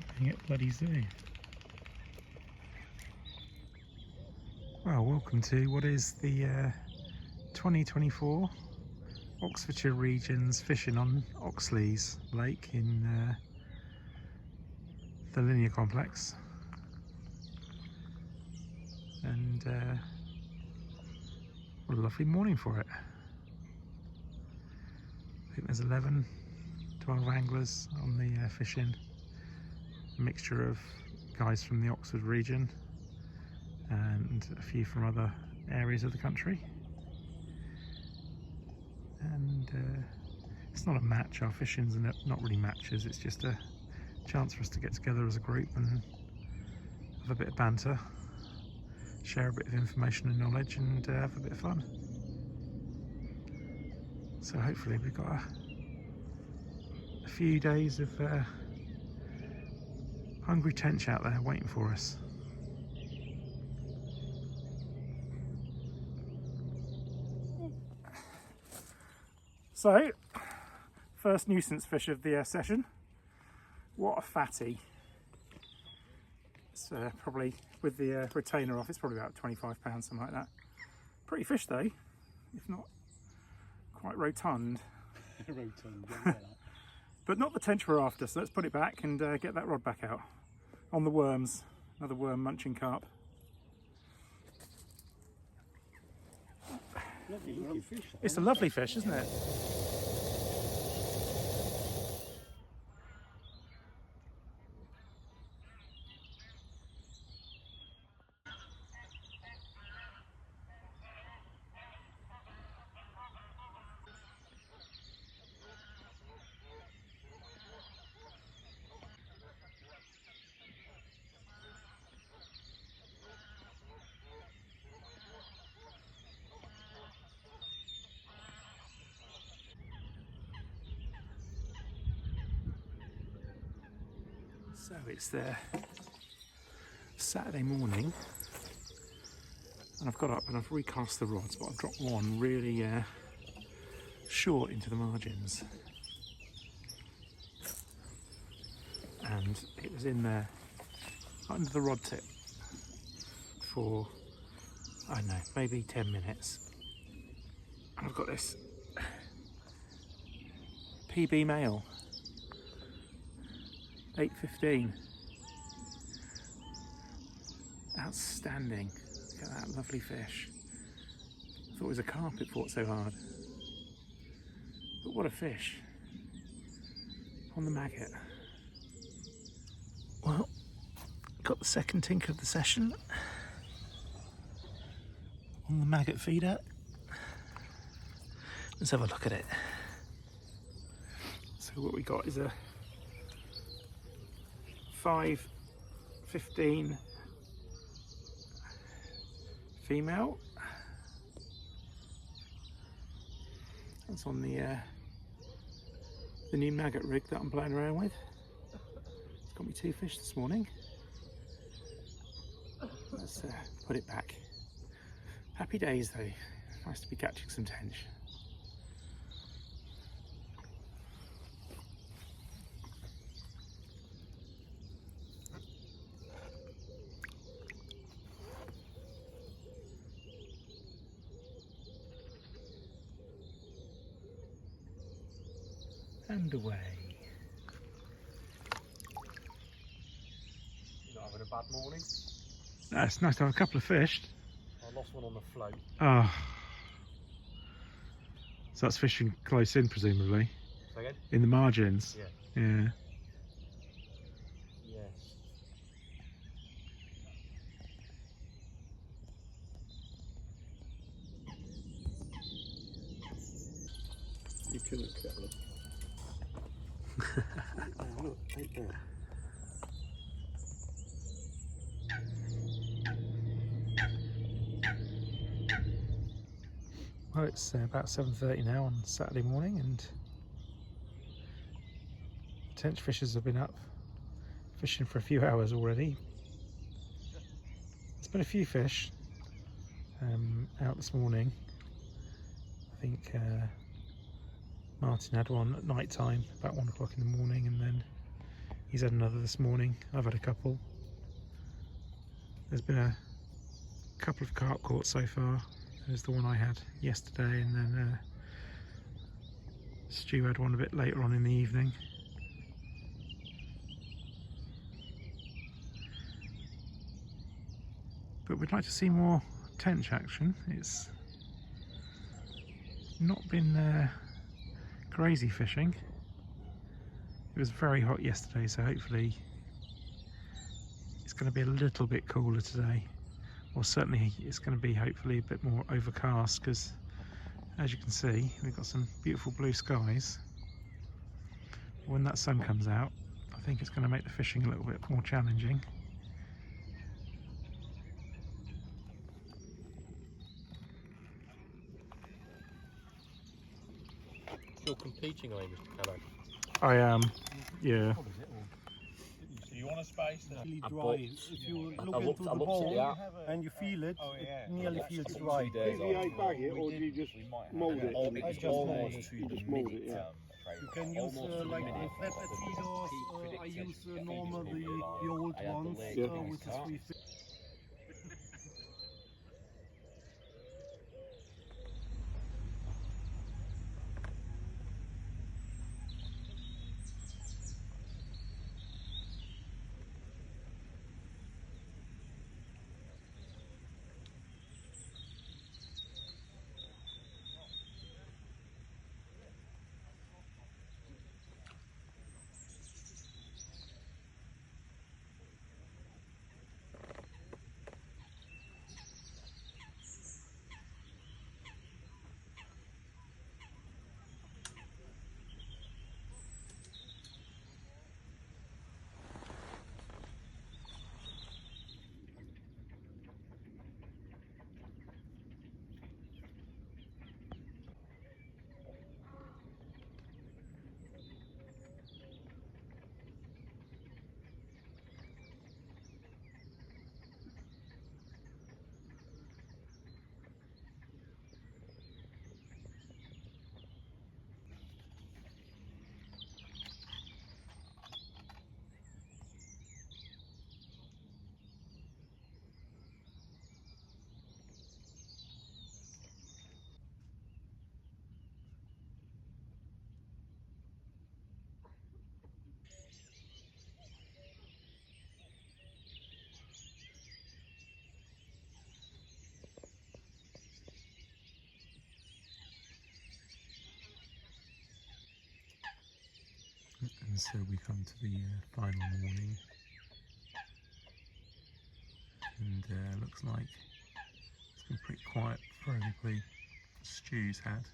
sleeping at bloody zoo. Well, welcome to what is the 2024 Oxfordshire Region's Fishing on Oxlease Lake in the Linear Complex. And what a lovely morning for it. I think there's 12 anglers on the fishing. A mixture of guys from the Oxford region and a few from other areas of the country. And it's not a match, our fishing's not really matches, it's just a chance for us to get together as a group and have a bit of banter, share a bit of information and knowledge, and have a bit of fun. So hopefully we've got a few days of hungry tench out there waiting for us. So, first nuisance fish of the session. What a fatty. It's probably, with the retainer off, it's probably about 25 pounds, something like that. Pretty fish though, if not quite rotund. Rotund, yeah. But not the tench we're after, so let's put it back and get that rod back out. On the worms, another worm munching carp. Lovely fish. It's a lovely fish, isn't it? So it's Saturday morning, and I've got up and I've recast the rods, but I've dropped one really short into the margins, and it was in there under the rod tip for, I don't know, maybe 10 minutes. And I've got this PB male, 8.15. Outstanding. Look at that lovely fish. I thought it was a carp, it fought so hard. But what a fish. On the maggot. Well, got the second tink of the session on the maggot feeder. Let's have a look at it. So what we got is a 5.15 female. That's on the new maggot rig that I'm playing around with. It's got me 2 fish this morning. Let's put it back. Happy days though. Nice to be catching some tench. And away. You're not having a bad morning? No, it's nice to have a couple of fish. I lost one on the float. Oh. So that's fishing close in, presumably? Say again? In the margins? Yeah. Yeah. Yes. You couldn't get them. Oh, look, right there. Well, it's about 7:30 now on Saturday morning, and Tenchfishers have been up fishing for a few hours already. There's been a few fish out this morning. I think Martin had one at night time, about 1 o'clock in the morning, and then He's had another this morning. I've had a couple. There's been a couple of carp caught so far. There's the one I had yesterday, and then Stu had one a bit later on in the evening. But we'd like to see more tench action. It's not been crazy fishing. It was very hot yesterday, so hopefully it's going to be a little bit cooler today. Or certainly it's going to be hopefully a bit more overcast, because as you can see we've got some beautiful blue skies. When that sun comes out, I think it's going to make the fishing a little bit more challenging. You're competing, are you, Mr. Callow? I am, yeah. What is it all? So you want a space? Really I dry. bought- If you I look looked- into I the looked bowl at it, and you feel it, Oh, yeah. it nearly That's feels 2 dry. days Do you on. bag it, or do you just mould it? It's just almost mould to it. the You just mould it, minute, yeah. You can use like the flathead feeders. I use normal the old ones with the 350. And so we come to the final morning, and looks like it's been pretty quiet for everybody. Stu's had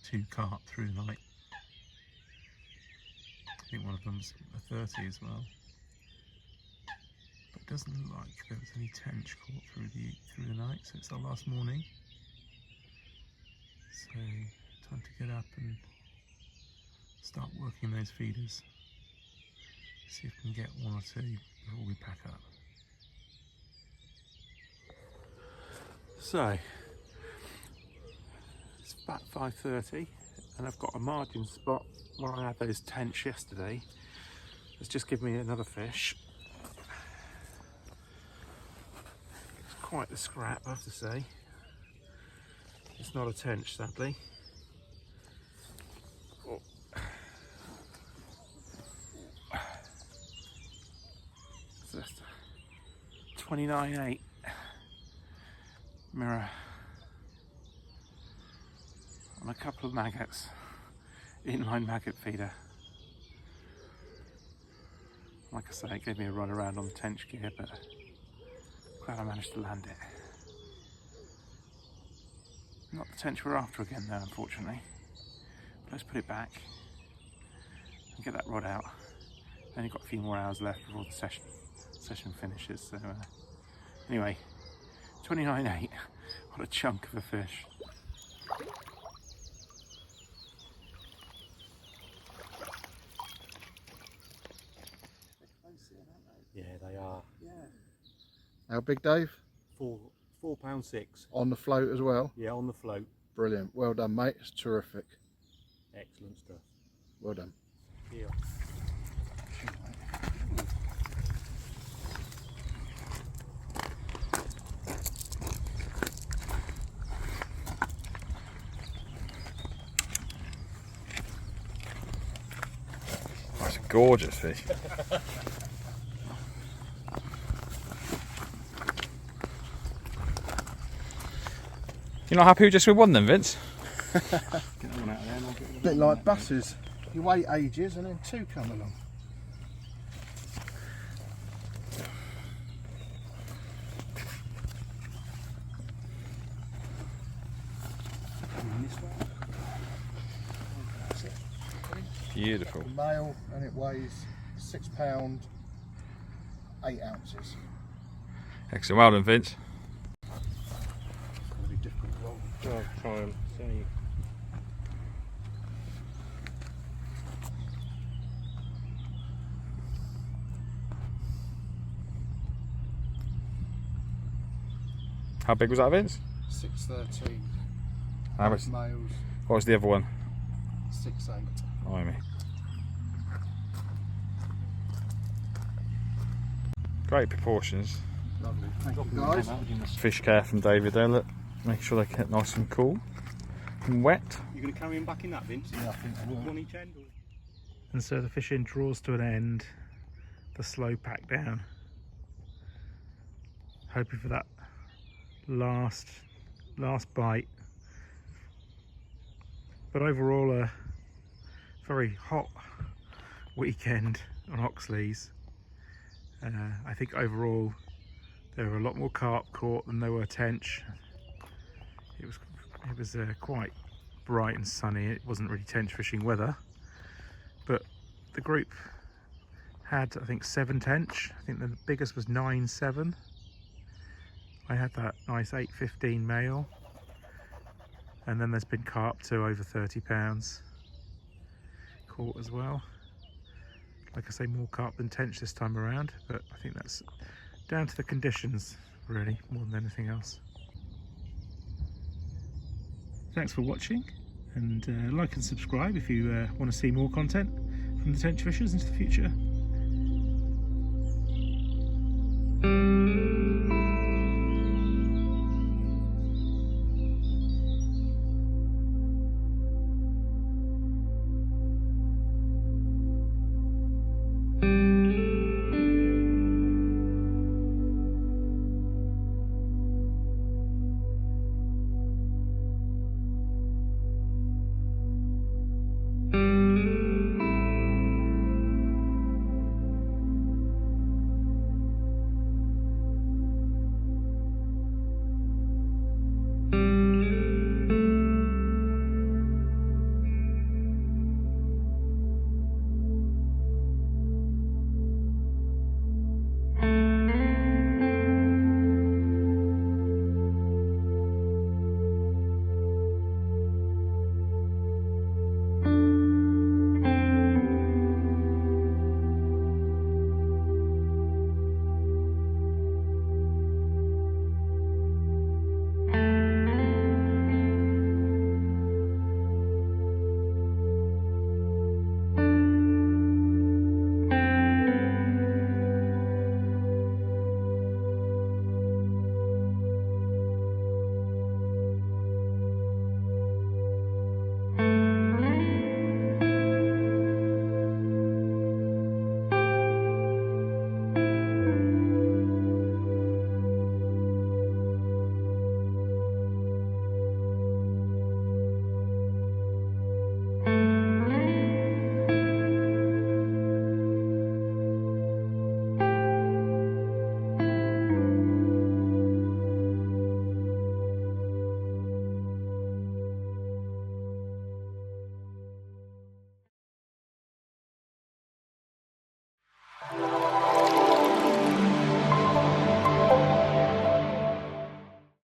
2 carp through the night. I think one of them's a 30 as well. But it doesn't look like there was any tench caught through the night, so it's our last morning. So time to get up and start working those feeders. See if we can get 1 or 2 before we pack up. So it's about 5:30, and I've got a margin spot where I had those tench yesterday. It's just given me another fish. It's quite the scrap, I have to say. It's not a tench, sadly. Oh. So that's 29.8 mirror on a couple of maggots, inline maggot feeder. Like I say, it gave me a run around on the tench gear, but glad I managed to land it. Not the tench we're after again though, unfortunately. But let's put it back and get that rod out. Only got a few more hours left before the session finishes. So anyway, 29.8. What a chunk of a fish. Yeah, they are. How big, Dave? £4.6. On the float as well? Yeah, on the float. Brilliant. Well done, mate. It's terrific. Excellent stuff. Well done. Yeah. She's gorgeous fish. You're not happy just with one then, Vince? Get that one out of there and I'll get A bit like buses. You wait ages and then two come along. Beautiful. Male, and it weighs £6, 8 ounces. Excellent. Well done, Vince. Gonna be difficult to roll. I'll try and see. How big was that, Vince? 6.13. How much? Males, What was the other one? 6.8. Blimey. Great proportions. Lovely. Thank you guys. Fish care from David there, look. Make sure they get nice and cool and wet. You're going to carry him back in that, Vince? Yeah, I think I will. One each end? Or? And so the fishing draws to an end, the slow pack down. Hoping for that last bite. But overall a very hot weekend on Oxlease. I think overall there were a lot more carp caught than there were tench. It was quite bright and sunny. It wasn't really tench fishing weather, but the group had, I think, 7 tench. I think the biggest was 9.7. I had that nice 8.15 male, and then there's been carp to over 30 pounds caught as well. Like I say, more carp than tench this time around, but I think that's down to the conditions really, more than anything else. Thanks for watching, and like and subscribe if you want to see more content from the Tench Fishers into the future.